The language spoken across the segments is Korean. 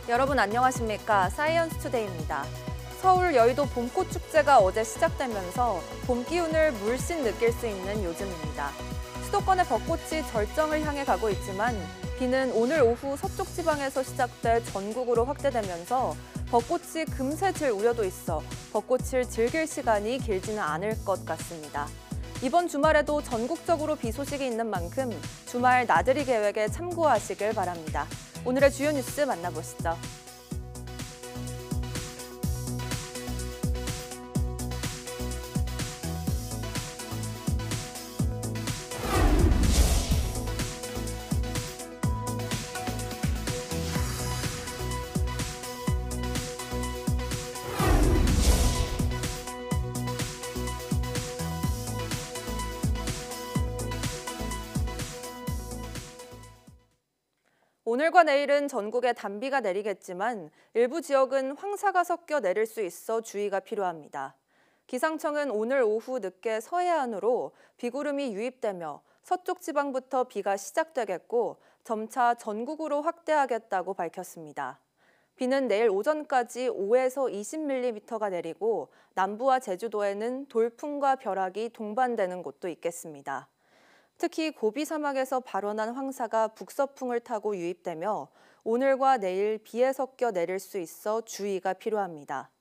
여러분 안녕하십니까? 사이언스 투데이입니다. 서울 여의도 봄꽃 축제가 어제 시작되면서 봄 기운을 물씬 느낄 수 있는 요즘입니다. 수도권의 벚꽃이 절정을 향해 가고 있지만 비는 오늘 오후 서쪽 지방에서 시작돼 전국으로 확대되면서 벚꽃이 금세 질 우려도 있어 벚꽃을 즐길 시간이 길지는 않을 것 같습니다. 이번 주말에도 전국적으로 비 소식이 있는 만큼 주말 나들이 계획에 참고하시길 바랍니다. 오늘의 주요 뉴스 만나보시죠. 오늘과 내일은 전국에 단비가 내리겠지만 일부 지역은 황사가 섞여 내릴 수 있어 주의가 필요합니다. 기상청은 오늘 오후 늦게 서해안으로 비구름이 유입되며 서쪽 지방부터 비가 시작되겠고 점차 전국으로 확대하겠다고 밝혔습니다. 비는 내일 오전까지 5에서 20mm가 내리고 남부와 제주도에는 돌풍과 벼락이 동반되는 곳도 있겠습니다. 특히 고비 사막에서 발원한 황사가 북서풍을 타고 유입되며 오늘과 내일 비에 섞여 내릴 수 있어 주의가 필요합니다.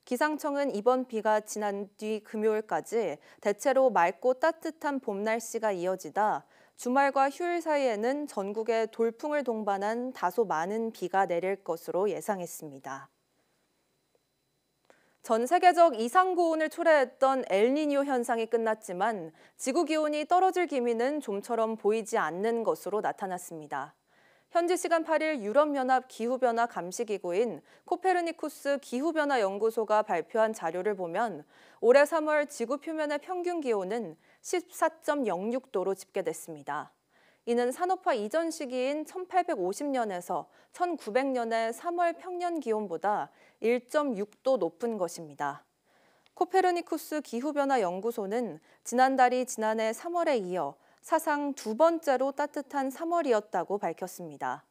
기상청은 이번 비가 지난 뒤 금요일까지 대체로 맑고 따뜻한 봄 날씨가 이어지다 주말과 휴일 사이에는 전국에 돌풍을 동반한 다소 많은 비가 내릴 것으로 예상했습니다. 전 세계적 이상고온을 초래했던 엘니뇨 현상이 끝났지만 지구 기온이 떨어질 기미는 좀처럼 보이지 않는 것으로 나타났습니다. 현지 시간 8일 유럽연합 기후변화 감시기구인 코페르니쿠스 기후변화 연구소가 발표한 자료를 보면 올해 3월 지구 표면의 평균 기온은 14.06도로 집계됐습니다. 이는 산업화 이전 시기인 1850년에서 1900년의 3월 평년 기온보다 1.6도 높은 것입니다. 코페르니쿠스 기후변화 연구소는 지난달이 지난해 3월에 이어 사상 두 번째로 따뜻한 3월이었다고 밝혔습니다.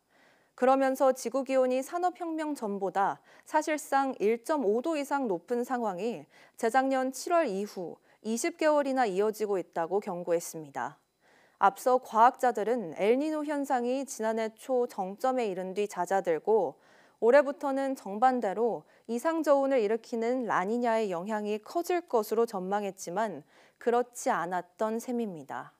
그러면서 지구 기온이 산업혁명 전보다 사실상 1.5도 이상 높은 상황이 재작년 7월 이후 20개월이나 이어지고 있다고 경고했습니다. 앞서 과학자들은 엘니뇨 현상이 지난해 초 정점에 이른 뒤 잦아들고 올해부터는 정반대로 이상저온을 일으키는 라니냐의 영향이 커질 것으로 전망했지만 그렇지 않았던 셈입니다.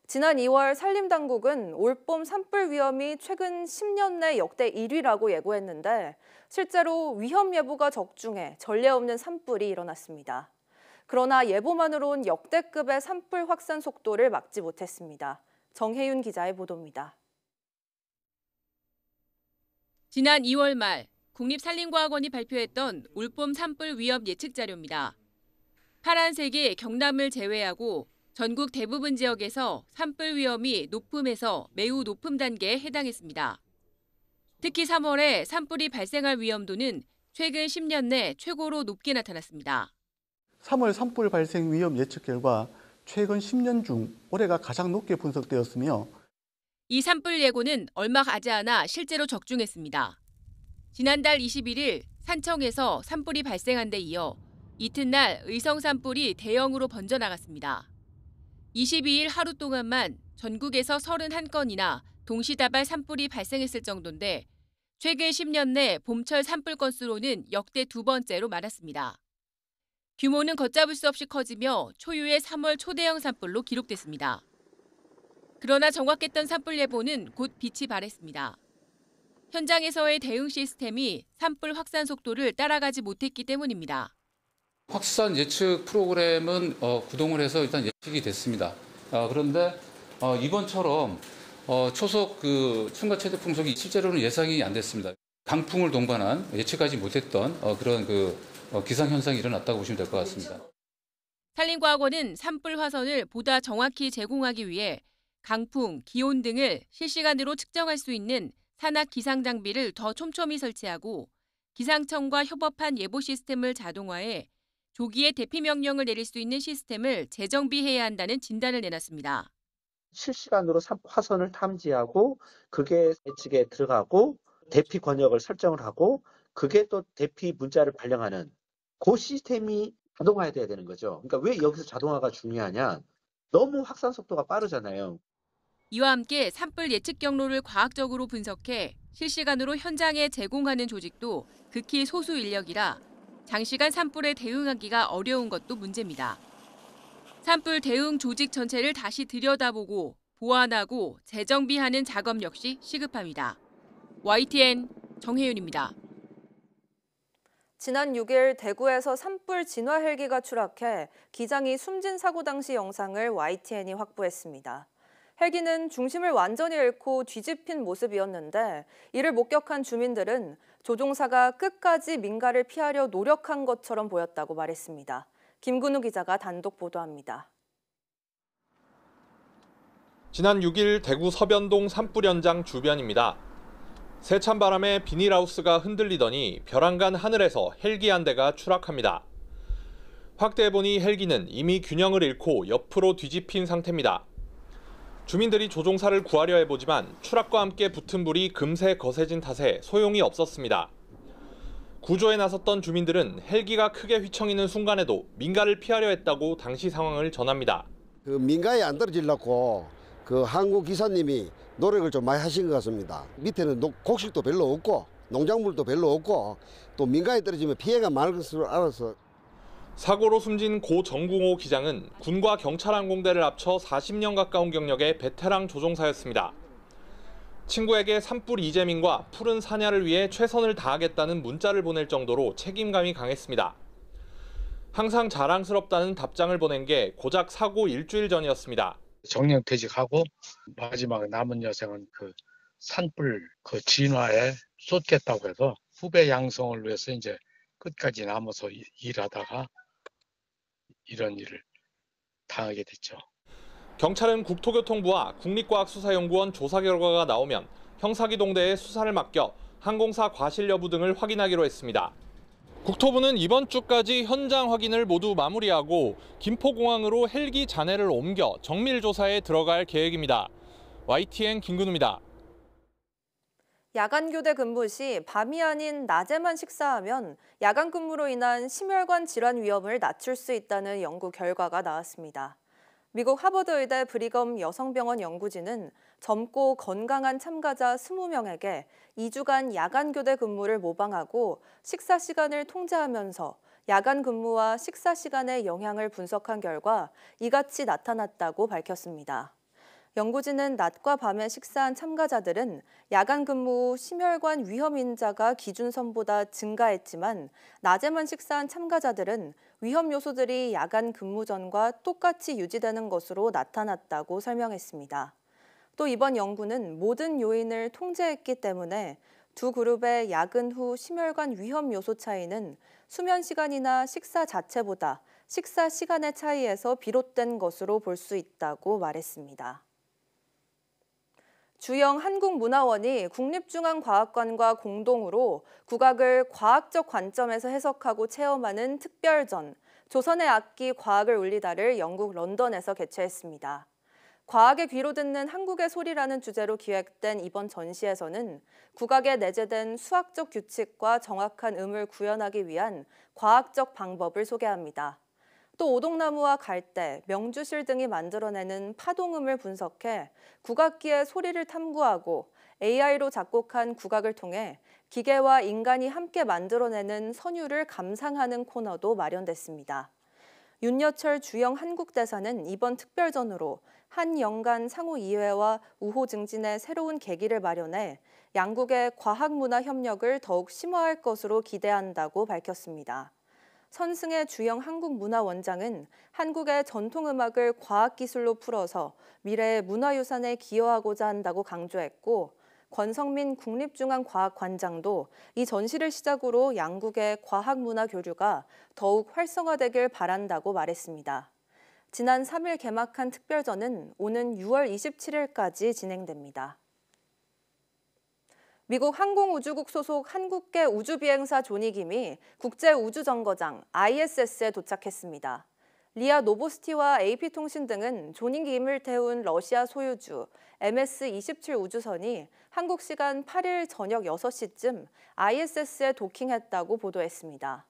지난 2월 산림당국은 올봄 산불 위험이 최근 10년 내 역대 1위라고 예고했는데 실제로 위험 예보가 적중해 전례 없는 산불이 일어났습니다. 그러나 예보만으론 역대급의 산불 확산 속도를 막지 못했습니다. 정혜윤 기자의 보도입니다. 지난 2월 말 국립산림과학원이 발표했던 올봄 산불 위험 예측 자료입니다. 파란색이 경남을 제외하고 전국 대부분 지역에서 산불 위험이 높음에서 매우 높음 단계에 해당했습니다. 특히 3월에 산불이 발생할 위험도는 최근 10년 내 최고로 높게 나타났습니다. 3월 산불 발생 위험 예측 결과 최근 10년 중 올해가 가장 높게 분석되었으며 이 산불 예고는 얼마 가지 않아 실제로 적중했습니다. 지난달 21일 산청에서 산불이 발생한 데 이어 이튿날 의성 산불이 대형으로 번져나갔습니다. 22일 하루 동안만 전국에서 31건이나 동시다발 산불이 발생했을 정도인데 최근 10년 내 봄철 산불 건수로는 역대 두 번째로 많았습니다. 규모는 걷잡을 수 없이 커지며 초유의 3월 초대형 산불로 기록됐습니다. 그러나 정확했던 산불 예보는 곧 빛이 발했습니다. 현장에서의 대응 시스템이 산불 확산 속도를 따라가지 못했기 때문입니다. 확산 예측 프로그램은 구동을 해서 일단 예측이 됐습니다. 그런데 이번처럼 초속 층과 최대 풍속이 실제로는 예상이 안 됐습니다. 강풍을 동반한 예측하지 못했던 그런 기상 현상이 일어났다고 보시면 될 것 같습니다. 산림과학원은 산불 화선을 보다 정확히 제공하기 위해 강풍, 기온 등을 실시간으로 측정할 수 있는 산악 기상 장비를 더 촘촘히 설치하고 기상청과 협업한 예보 시스템을 자동화해 조기에 대피 명령을 내릴 수 있는 시스템을 재정비해야 한다는 진단을 내놨습니다. 실시간으로 화선을 탐지하고 그게 예측에 들어가고 대피 권역을 설정을 하고 그게 또 대피 문자를 발령하는 그 시스템이 자동화돼야 되는 거죠. 그러니까 왜 여기서 자동화가 중요하냐? 너무 확산 속도가 빠르잖아요. 이와 함께 산불 예측 경로를 과학적으로 분석해 실시간으로 현장에 제공하는 조직도 극히 소수 인력이라 장시간 산불에 대응하기가 어려운 것도 문제입니다. 산불 대응 조직 전체를 다시 들여다보고 보완하고 재정비하는 작업 역시 시급합니다. YTN 정혜윤입니다. 지난 6일 대구에서 산불 진화 헬기가 추락해 기장이 숨진 사고 당시 영상을 YTN이 확보했습니다. 헬기는 중심을 완전히 잃고 뒤집힌 모습이었는데 이를 목격한 주민들은 조종사가 끝까지 민가를 피하려 노력한 것처럼 보였다고 말했습니다. 김근우 기자가 단독 보도합니다. 지난 6일 대구 서변동 산불 현장 주변입니다. 세찬 바람에 비닐하우스가 흔들리더니 벼랑간 하늘에서 헬기 한 대가 추락합니다. 확대해보니 헬기는 이미 균형을 잃고 옆으로 뒤집힌 상태입니다. 주민들이 조종사를 구하려 해보지만 추락과 함께 붙은 불이 금세 거세진 탓에 소용이 없었습니다. 구조에 나섰던 주민들은 헬기가 크게 휘청이는 순간에도 민가를 피하려 했다고 당시 상황을 전합니다. 그 민가에 안 떨어지려고 그 한국 기사님이 노력을 좀 많이 하신 것 같습니다. 밑에는 곡식도 별로 없고 농작물도 별로 없고 또 민가에 떨어지면 피해가 많을 것으로 알아서. 사고로 숨진 고 정궁호 기장은 군과 경찰항공대를 합쳐 40년 가까운 경력의 베테랑 조종사였습니다. 친구에게 산불 이재민과 푸른 사냐를 위해 최선을 다하겠다는 문자를 보낼 정도로 책임감이 강했습니다. 항상 자랑스럽다는 답장을 보낸 게 고작 사고 일주일 전이었습니다. 정년퇴직하고 마지막 남은 여생은 그 산불 그 진화에 쏟겠다고 해서 후배 양성을 위해서 이제 끝까지 남아서 일하다가 이런 일을 당하게 됐죠. 경찰은 국토교통부와 국립과학수사연구원 조사 결과가 나오면 형사기동대에 수사를 맡겨 항공사 과실 여부 등을 확인하기로 했습니다. 국토부는 이번 주까지 현장 확인을 모두 마무리하고 김포공항으로 헬기 잔해를 옮겨 정밀 조사에 들어갈 계획입니다. YTN 김근우입니다. 야간 교대 근무 시 밤이 아닌 낮에만 식사하면 야간 근무로 인한 심혈관 질환 위험을 낮출 수 있다는 연구 결과가 나왔습니다. 미국 하버드 의대 브리검 여성병원 연구진은 젊고 건강한 참가자 20명에게 2주간 야간 교대 근무를 모방하고 식사 시간을 통제하면서 야간 근무와 식사 시간의 영향을 분석한 결과 이같이 나타났다고 밝혔습니다. 연구진은 낮과 밤에 식사한 참가자들은 야간 근무 후 심혈관 위험 인자가 기준선보다 증가했지만 낮에만 식사한 참가자들은 위험 요소들이 야간 근무 전과 똑같이 유지되는 것으로 나타났다고 설명했습니다. 또 이번 연구는 모든 요인을 통제했기 때문에 두 그룹의 야근 후 심혈관 위험 요소 차이는 수면 시간이나 식사 자체보다 식사 시간의 차이에서 비롯된 것으로 볼 수 있다고 말했습니다. 주영 한국문화원이 국립중앙과학관과 공동으로 국악을 과학적 관점에서 해석하고 체험하는 특별전, 조선의 악기 과학을 울리다를 영국 런던에서 개최했습니다. 과학의 귀로 듣는 한국의 소리라는 주제로 기획된 이번 전시에서는 국악에 내재된 수학적 규칙과 정확한 음을 구현하기 위한 과학적 방법을 소개합니다. 또 오동나무와 갈대, 명주실 등이 만들어내는 파동음을 분석해 국악기의 소리를 탐구하고 AI로 작곡한 국악을 통해 기계와 인간이 함께 만들어내는 선율을 감상하는 코너도 마련됐습니다. 윤여철 주영 한국대사는 이번 특별전으로 한영간 상호 이해와 우호 증진의 새로운 계기를 마련해 양국의 과학문화 협력을 더욱 심화할 것으로 기대한다고 밝혔습니다. 선승의 주영 한국문화원장은 한국의 전통음악을 과학기술로 풀어서 미래의 문화유산에 기여하고자 한다고 강조했고 권성민 국립중앙과학관장도 이 전시를 시작으로 양국의 과학문화 교류가 더욱 활성화되길 바란다고 말했습니다. 지난 3일 개막한 특별전은 오는 6월 27일까지 진행됩니다. 미국 항공우주국 소속 한국계 우주비행사 조니김이 국제우주정거장 ISS에 도착했습니다. 리아 노보스티와 AP통신 등은 조니김을 태운 러시아 소유주 MS-27 우주선이 한국 시간 8일 저녁 6시쯤 ISS에 도킹했다고 보도했습니다.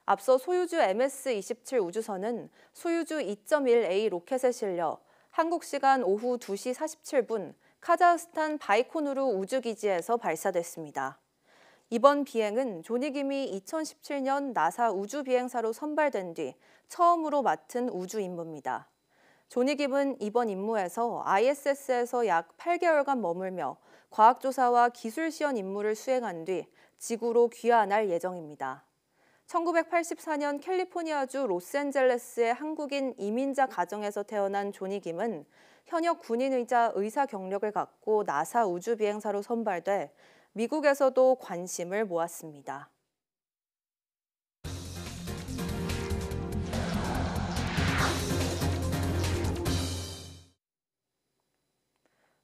앞서 소유주 MS-27 우주선은 소유주 2.1A 로켓에 실려 한국 시간 오후 2시 47분 카자흐스탄 바이코누르 우주기지에서 발사됐습니다. 이번 비행은 조니김이 2017년 나사 우주비행사로 선발된 뒤 처음으로 맡은 우주 임무입니다. 조니김은 이번 임무에서 ISS에서 약 8개월간 머물며 과학조사와 기술시연 임무를 수행한 뒤 지구로 귀환할 예정입니다. 1984년 캘리포니아주 로스앤젤레스의 한국인 이민자 가정에서 태어난 조니김은 현역 군인이자 의사 경력을 갖고 나사 우주비행사로 선발돼 미국에서도 관심을 모았습니다.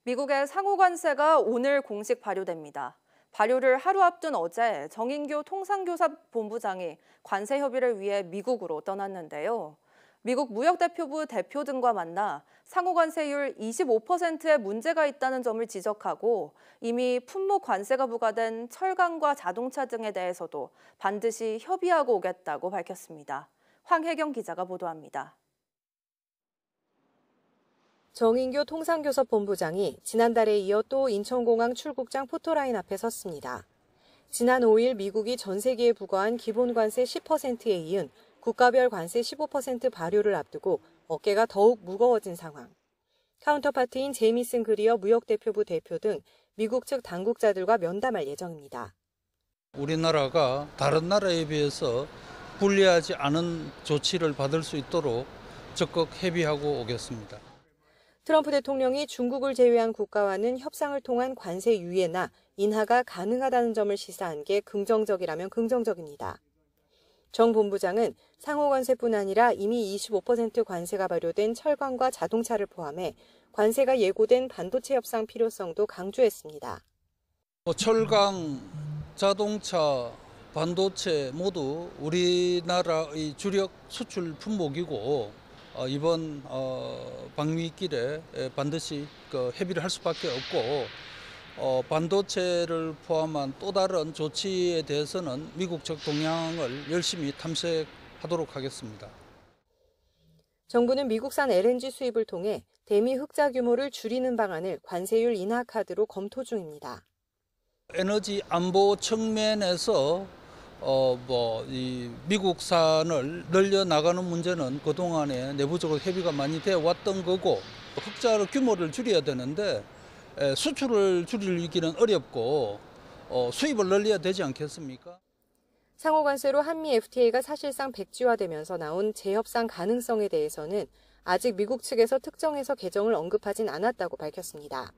미국의 상호관세가 오늘 공식 발효됩니다. 발효를 하루 앞둔 어제 정인교 통상교섭본부장이 관세 협의를 위해 미국으로 떠났는데요. 미국 무역대표부 대표 등과 만나 상호관세율 25%에 문제가 있다는 점을 지적하고 이미 품목 관세가 부과된 철강과 자동차 등에 대해서도 반드시 협의하고 오겠다고 밝혔습니다. 황혜경 기자가 보도합니다. 정인교 통상교섭본부장이 지난달에 이어 또 인천공항 출국장 포토라인 앞에 섰습니다. 지난 5일 미국이 전 세계에 부과한 기본관세 10%에 이은 국가별 관세 15% 발효를 앞두고 어깨가 더욱 무거워진 상황. 카운터파트인 제이미슨 그리어 무역대표부 대표 등 미국 측 당국자들과 면담할 예정입니다. 우리나라가 다른 나라에 비해서 불리하지 않은 조치를 받을 수 있도록 적극 협의하고 오겠습니다. 트럼프 대통령이 중국을 제외한 국가와는 협상을 통한 관세 유예나 인하가 가능하다는 점을 시사한 게 긍정적이라면 긍정적입니다. 정 본부장은 상호관세뿐 아니라 이미 25% 관세가 발효된 철강과 자동차를 포함해 관세가 예고된 반도체 협상 필요성도 강조했습니다. 철강, 자동차, 반도체 모두 우리나라의 주력 수출 품목이고 이번 방미길에 반드시 협의를 할 수밖에 없고 반도체를 포함한 또 다른 조치에 대해서는 미국 측 동향을 열심히 탐색하도록 하겠습니다. 정부는 미국산 LNG 수입을 통해 대미 흑자 규모를 줄이는 방안을 관세율 인하 카드로 검토 중입니다. 에너지 안보 측면에서 이 미국산을 늘려 나가는 문제는 그동안에 내부적으로 협의가 많이 되어 왔던 거고 흑자 규모를 줄여야 되는데 수출을 줄이기는 어렵고 수입을 늘려야 되지 않겠습니까? 상호관세로 한미 FTA가 사실상 백지화되면서 나온 재협상 가능성에 대해서는 아직 미국 측에서 특정해서 개정을 언급하진 않았다고 밝혔습니다.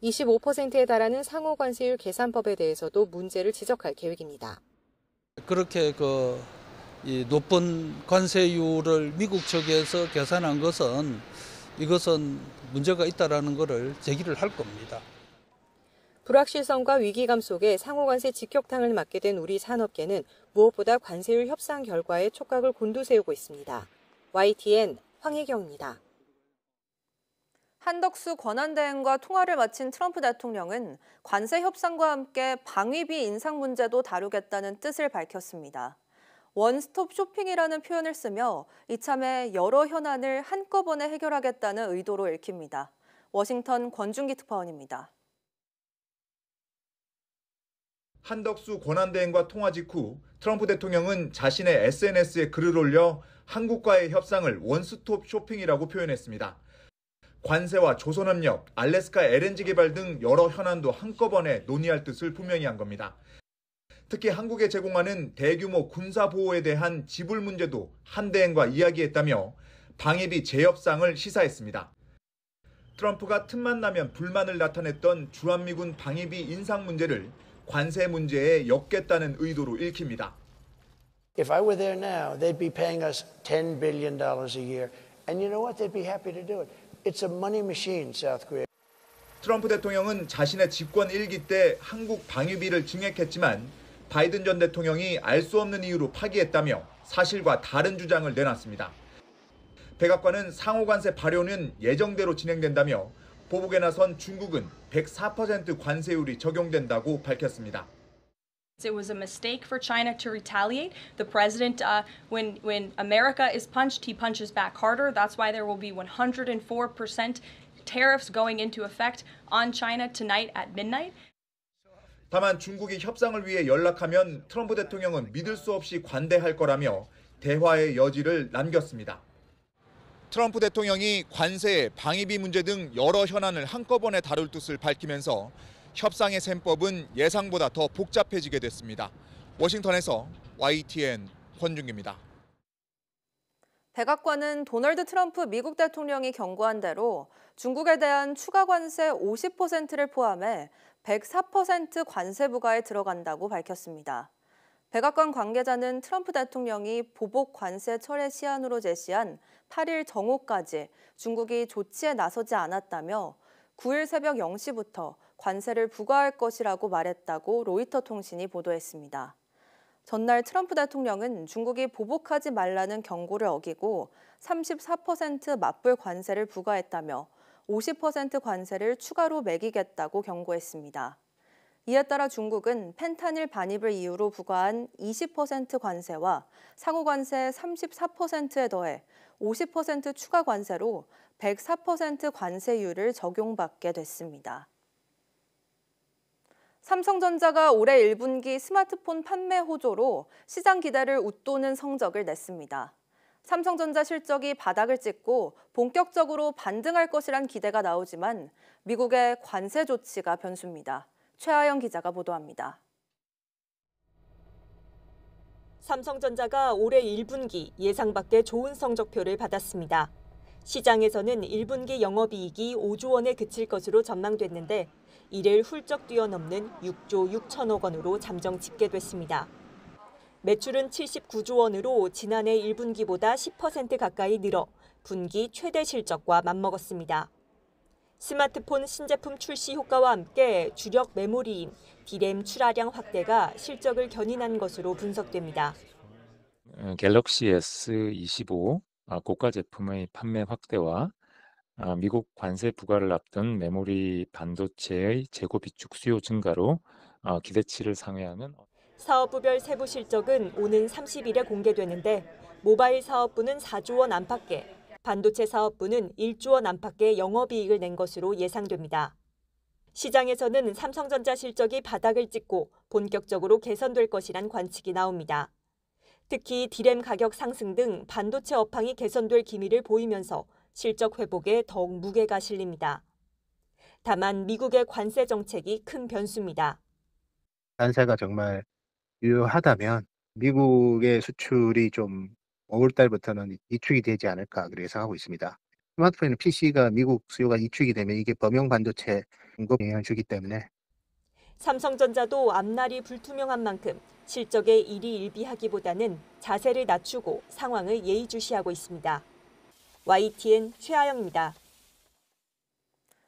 25%에 달하는 상호관세율 계산법에 대해서도 문제를 지적할 계획입니다. 그렇게 이 높은 관세율을 미국 측에서 계산한 것은 이것은 문제가 있다라는 것을 제기를 할 겁니다. 불확실성과 위기감 속에 상호관세 직격탄을 맞게 된 우리 산업계는 무엇보다 관세율 협상 결과에 촉각을 곤두세우고 있습니다. YTN 황혜경입니다. 한덕수 권한대행과 통화를 마친 트럼프 대통령은 관세 협상과 함께 방위비 인상 문제도 다루겠다는 뜻을 밝혔습니다. 원스톱 쇼핑이라는 표현을 쓰며 이참에 여러 현안을 한꺼번에 해결하겠다는 의도로 읽힙니다. 워싱턴 권준기 특파원입니다. 한덕수 권한대행과 통화 직후 트럼프 대통령은 자신의 SNS에 글을 올려 한국과의 협상을 원스톱 쇼핑이라고 표현했습니다. 관세와 조선협력, 알래스카 LNG 개발 등 여러 현안도 한꺼번에 논의할 뜻을 분명히 한 겁니다. 특히 한국에 제공하는 대규모 군사보호에 대한 지불 문제도 한 대행과 이야기했다며 방위비 재협상을 시사했습니다. 트럼프가 틈만 나면 불만을 나타냈던 주한미군 방위비 인상 문제를 관세 문제에 엮겠다는 의도로 읽힙니다. If I were there now, they'd be paying us $10 billion a year And you know what? They'd be happy to do it. It's a money machine, South Korea. 트럼프 대통령은 자신의 집권 1기 때 한국 방위비를 증액했지만 바이든 전 대통령이 알 수 없는 이유로 파기했다며 사실과 다른 주장을 내놨습니다. 백악관은 상호관세 발효는 예정대로 진행된다며 보복에 나선 중국은 104% 관세율이 적용된다고 밝혔습니다. It was a mistake for China to retaliate. The president, when America is punched, he punches back harder. That's why there will be 104% tariffs going into effect on China tonight at midnight. 다만 중국이 협상을 위해 연락하면 트럼프 대통령은 믿을 수 없이 관대할 거라며 대화의 여지를 남겼습니다. 트럼프 대통령이 관세, 방위비 문제 등 여러 현안을 한꺼번에 다룰 뜻을 밝히면서 협상의 셈법은 예상보다 더 복잡해지게 됐습니다. 워싱턴에서 YTN 권준기입니다. 백악관은 도널드 트럼프 미국 대통령이 경고한 대로 중국에 대한 추가 관세 50%를 포함해 104% 관세 부과에 들어간다고 밝혔습니다. 백악관 관계자는 트럼프 대통령이 보복 관세 철회 시한으로 제시한 8일 정오까지 중국이 조치에 나서지 않았다며 9일 새벽 0시부터 관세를 부과할 것이라고 말했다고 로이터 통신이 보도했습니다. 전날 트럼프 대통령은 중국이 보복하지 말라는 경고를 어기고 34% 맞불 관세를 부과했다며 50% 관세를 추가로 매기겠다고 경고했습니다. 이에 따라 중국은 펜타닐 반입을 이유로 부과한 20% 관세와 상호관세 34%에 더해 50% 추가 관세로 104% 관세율을 적용받게 됐습니다. 삼성전자가 올해 1분기 스마트폰 판매 호조로 시장 기대를 웃도는 성적을 냈습니다. 삼성전자 실적이 바닥을 찍고 본격적으로 반등할 것이란 기대가 나오지만 미국의 관세 조치가 변수입니다. 최하영 기자가 보도합니다. 삼성전자가 올해 1분기 예상 밖의 좋은 성적표를 받았습니다. 시장에서는 1분기 영업이익이 5조 원에 그칠 것으로 전망됐는데 이를 훌쩍 뛰어넘는 6조 6천억 원으로 잠정 집계됐습니다. 매출은 79조 원으로 지난해 1분기보다 10% 가까이 늘어 분기 최대 실적과 맞먹었습니다. 스마트폰 신제품 출시 효과와 함께 주력 메모리인 D램 출하량 확대가 실적을 견인한 것으로 분석됩니다. 갤럭시 S25 고가 제품의 판매 확대와 미국 관세 부과를 앞둔 메모리 반도체의 재고 비축 수요 증가로 기대치를 상회하는 사업부별 세부 실적은 오는 30일에 공개되는데 모바일 사업부는 4조 원 안팎의, 반도체 사업부는 1조 원 안팎의 영업이익을 낸 것으로 예상됩니다. 시장에서는 삼성전자 실적이 바닥을 찍고 본격적으로 개선될 것이란 관측이 나옵니다. 특히 D램 가격 상승 등 반도체 업황이 개선될 기미를 보이면서 실적 회복에 더욱 무게가 실립니다. 다만 미국의 관세 정책이 큰 변수입니다. 관세가 정말 유효하다면 미국의 수출이 좀 5월 달부터는 이축이 되지 않을까 그렇게 예상하고 있습니다. 스마트폰 PC가 미국 수요가 이축이 되면 이게 범용 반도체 공급 영향을 주기 때문에 삼성전자도 앞날이 불투명한 만큼 실적에 일희일비하기보다는 자세를 낮추고 상황을 예의주시하고 있습니다. YTN 최하영입니다.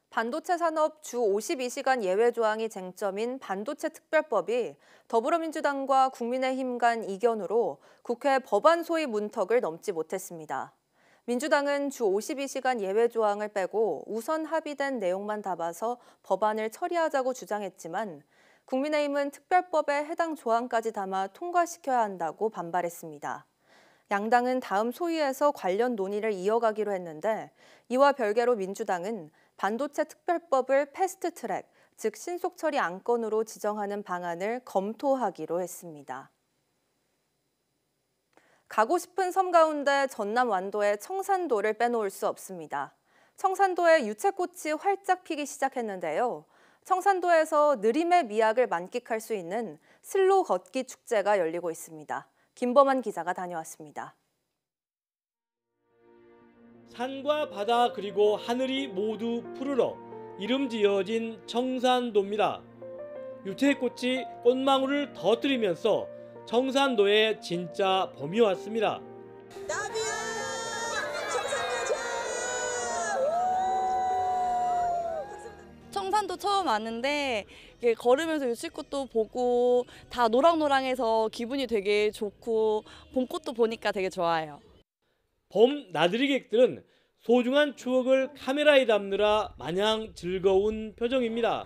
반도체 산업 주 52시간 예외 조항이 쟁점인 반도체 특별법이 더불어민주당과 국민의힘 간 이견으로 국회 법안 소위 문턱을 넘지 못했습니다. 민주당은 주 52시간 예외 조항을 빼고 우선 합의된 내용만 담아서 법안을 처리하자고 주장했지만 국민의힘은 특별법에 해당 조항까지 담아 통과시켜야 한다고 반발했습니다. 양당은 다음 소위에서 관련 논의를 이어가기로 했는데 이와 별개로 민주당은 반도체 특별법을 패스트트랙, 즉 신속 처리 안건으로 지정하는 방안을 검토하기로 했습니다. 가고 싶은 섬 가운데 전남 완도의 청산도를 빼놓을 수 없습니다. 청산도에 유채꽃이 활짝 피기 시작했는데요. 청산도에서 느림의 미학을 만끽할 수 있는 슬로 걷기 축제가 열리고 있습니다. 김범한 기자가 다녀왔습니다. 산과 바다 그리고 하늘이 모두 푸르러 이름 지어진 청산도입니다. 유채꽃이 꽃망울을 터뜨리면서 청산도에 진짜 봄이 왔습니다. 나비야! 청산도에 청산도 처음 왔는데 이게 걸으면서 유채꽃도 보고 다 노랑노랑해서 기분이 되게 좋고 봄꽃도 보니까 되게 좋아요. 봄 나들이객들은 소중한 추억을 카메라에 담느라 마냥 즐거운 표정입니다.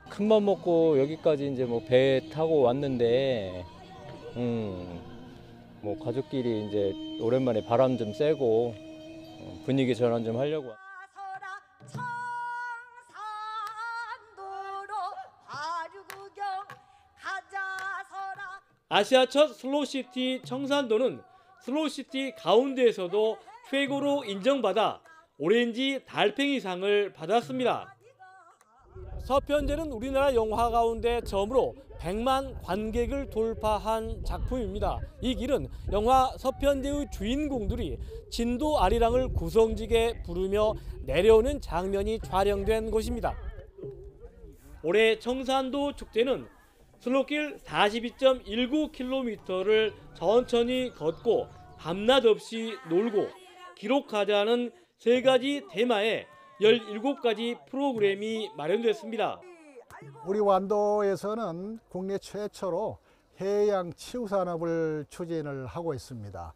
큰맘 먹고 여기까지 이제 뭐 배 타고 왔는데, 뭐 가족끼리 이제 오랜만에 바람 좀 쐬고 분위기 전환 좀 하려고. 아시아 첫 슬로우시티 청산도는 슬로우시티 가운데에서도 최고로 인정받아 오렌지 달팽이상을 받았습니다. 서편제는 우리나라 영화 가운데 처음으로 100만 관객을 돌파한 작품입니다. 이 길은 영화 서편제의 주인공들이 진도 아리랑을 구성지게 부르며 내려오는 장면이 촬영된 곳입니다. 올해 청산도 축제는 슬로길 42.19km를 천천히 걷고 밤낮 없이 놀고 기록하자는 3가지 테마에 17가지 프로그램이 마련됐습니다. 우리 완도에서는 국내 최초로 해양 치유 산업을 추진을 하고 있습니다.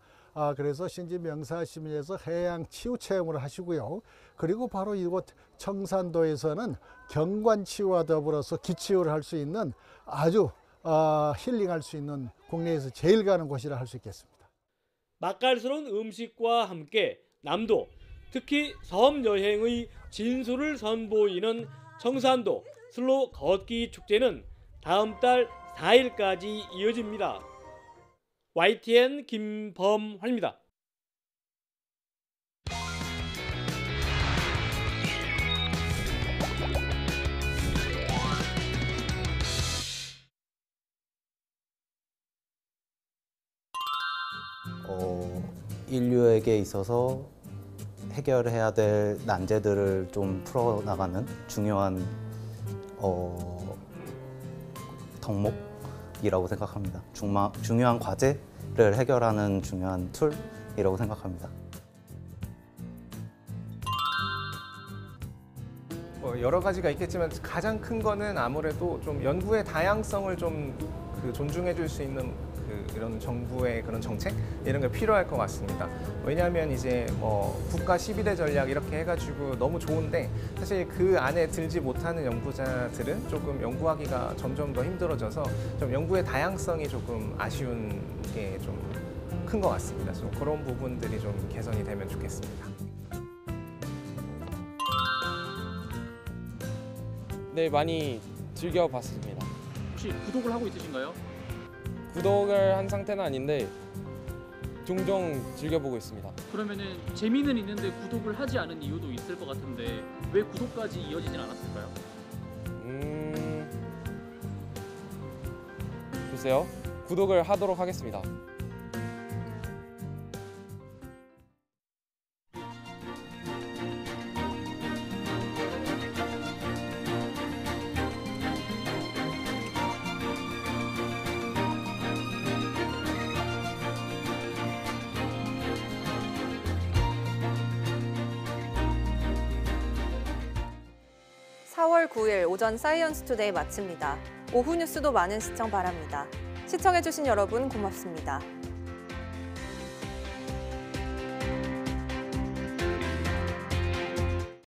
그래서 신지 명사시민에서 해양 치유 체험을 하시고요. 그리고 바로 이곳 청산도에서는 경관 치유와 더불어서 기치유를 할 수 있는 아주 힐링할 수 있는 국내에서 제일 가는 곳이라 할 수 있겠습니다. 맛깔스러운 음식과 함께 남도, 특히 섬 여행의 진수를 선보이는 청산도 슬로 걷기 축제는 다음 달 4일까지 이어집니다. YTN 김범환입니다. 인류에게 있어서 해결해야 될 난제들을 좀 풀어나가는 중요한 덕목이라고 생각합니다. 중요한 과제를 해결하는 중요한 툴이라고 생각합니다. 여러 가지가 있겠지만 가장 큰 거는 아무래도 좀 연구의 다양성을 좀 존중해 줄 수 있는 이런 정부의 그런 정책 이런 게 필요할 것 같습니다. 왜냐하면 이제 뭐 국가 12대 전략 이렇게 해가지고 너무 좋은데 사실 그 안에 들지 못하는 연구자들은 조금 연구하기가 점점 더 힘들어져서 좀 연구의 다양성이 조금 아쉬운 게 좀 큰 것 같습니다. 좀 그런 부분들이 좀 개선이 되면 좋겠습니다. 네, 많이 즐겨봤습니다. 혹시 구독을 하고 있으신가요? 구독을 한 상태는 아닌데 종종 즐겨보고 있습니다. 그러면은 재미는 있는데 구독을 하지 않은 이유도 있을 것 같은데 왜 구독까지 이어지진 않았을까요? 글쎄요. 구독을 하도록 하겠습니다. (4월 9일) 오전 사이언스 투데이 마칩니다. 오후 뉴스도 많은 시청 바랍니다. 시청해주신 여러분 고맙습니다.